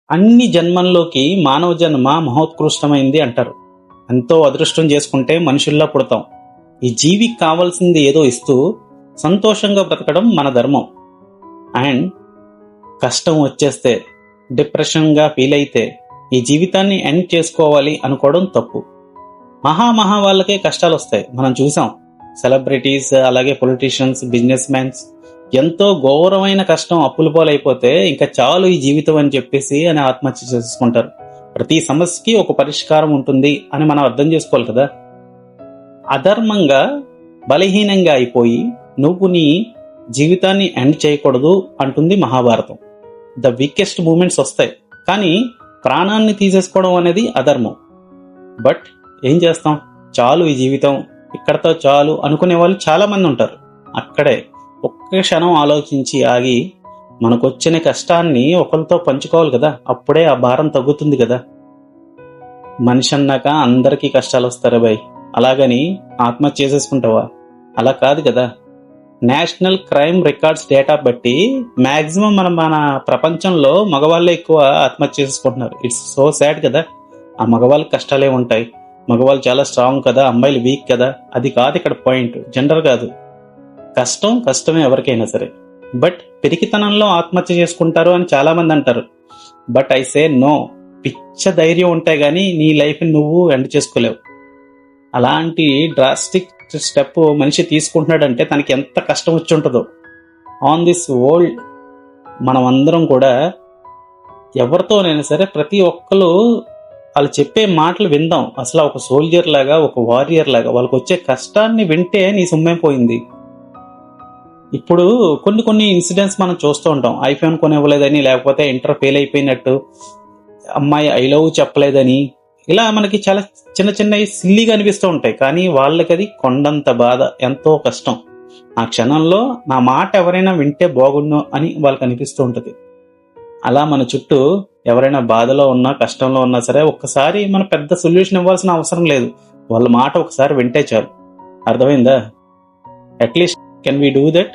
అన్ని జన్మల్లోకి మానవ జన్మ మహోత్కృష్టమైంది అంటారు. ఎంతో అదృష్టం చేసుకుంటే మనుషుల్లా పుడతాం. ఈ జీవికి కావాల్సింది ఏదో ఇస్తూ సంతోషంగా బ్రతకడం మన ధర్మం. అండ్ కష్టం వచ్చేస్తే, డిప్రెషన్గా ఫీల్ అయితే ఈ జీవితాన్ని ఎండ్ చేసుకోవాలి అనుకోవడం తప్పు. మహా వాళ్ళకే కష్టాలు వస్తాయి. మనం చూసాం, సెలబ్రిటీస్, అలాగే పొలిటీషియన్స్, బిజినెస్ మ్యాన్స్ ఎంతో ఘోరమైన కష్టం, అప్పుల పాలైపోతే ఇంకా చాలు ఈ జీవితం అని చెప్పేసి ఆత్మహత్య చేసుకుంటారు. ప్రతి సమస్యకి ఒక పరిష్కారం ఉంటుంది అని మనం అర్థం చేసుకోవాలి కదా. అధర్మంగా, బలహీనంగా అయిపోయి నువ్వు నీ జీవితాన్ని ఎండ్ చేయకూడదు అంటుంది మహాభారతం. ద వీకెస్ట్ మూమెంట్స్ వస్తాయి, కానీ ప్రాణాన్ని తీసేసుకోవడం అనేది అధర్మం. బట్ ఏం చేస్తాం, చాలు ఈ జీవితం, ఇక్కడతో చాలు అనుకునే వాళ్ళు చాలా మంది ఉంటారు. అక్కడే ఒక్క క్షణం ఆలోచించి ఆగి మనకొచ్చిన కష్టాన్ని ఒకరితో పంచుకోవాలి కదా, అప్పుడే ఆ భారం తగ్గుతుంది కదా. మనిషి అన్నాక అందరికీ కష్టాలు వస్తారా బాయ్, అలాగని ఆత్మహత్య చేసేసుకుంటావా? అలా కాదు కదా. నేషనల్ క్రైమ్ రికార్డ్స్ డేటా బట్టి మాక్సిమం మన ప్రపంచంలో మగవాళ్ళే ఎక్కువ ఆత్మహత్య చేసుకుంటున్నారు. ఇట్స్ సో సాడ్ కదా. ఆ మగవాళ్ళకి కష్టాలే ఉంటాయి, మగవాళ్ళు చాలా స్ట్రాంగ్ కదా, అమ్మాయిలు వీక్ కదా. అది కాదు ఇక్కడ పాయింట్, జెండర్ కాదు. కష్టమే ఎవరికైనా సరే. బట్ పిరికితనంలో ఆత్మహత్య చేసుకుంటారు అని చాలా మంది అంటారు. But I say no. పిచ్చ ధైర్యం ఉంటాయి కానీ నీ లైఫ్ నువ్వు ఎండ్ చేసుకోలేవు. అలాంటి డ్రాస్టిక్ స్టెప్ మనిషి తీసుకుంటున్నాడంటే తనకి ఎంత కష్టం వచ్చి ఉంటుందో. ఆన్ దిస్ వరల్డ్ మనం అందరం కూడా ఎవరితోనైనా సరే ప్రతి ఒక్కరు వాళ్ళు చెప్పే మాటలు విందాం. అసలు ఒక సోల్జర్ లాగా, ఒక వారియర్ లాగా వాళ్ళకి వచ్చే కష్టాన్ని వింటే నీ సొమ్మేం పోయింది. ఇప్పుడు కొన్ని ఇన్సిడెంట్స్ మనం చూస్తూ ఉంటాం. ఐఫోన్ కొనివ్వలేదని, లేకపోతే ఇంటర్ ఫెయిల్ అయిపోయినట్టు, అమ్మాయి ఐ లవ్ చెప్పలేదని, ఇలా మనకి చాలా చిన్న సిల్లీగా అనిపిస్తూ ఉంటాయి. కానీ వాళ్ళకి అది కొండంత బాధ, ఎంతో కష్టం. ఆ క్షణంలో నా మాట ఎవరైనా వింటే బాగుండు అని వాళ్ళకి అనిపిస్తూ ఉంటుంది. అలా మన చుట్టూ ఎవరైనా బాధలో ఉన్నా, కష్టంలో ఉన్నా సరే ఒక్కసారి మన పెద్ద సొల్యూషన్ ఇవ్వాల్సిన అవసరం లేదు. వాళ్ళ మాట ఒకసారి వింటే చాలు. అర్థమైందా? At least can we do that?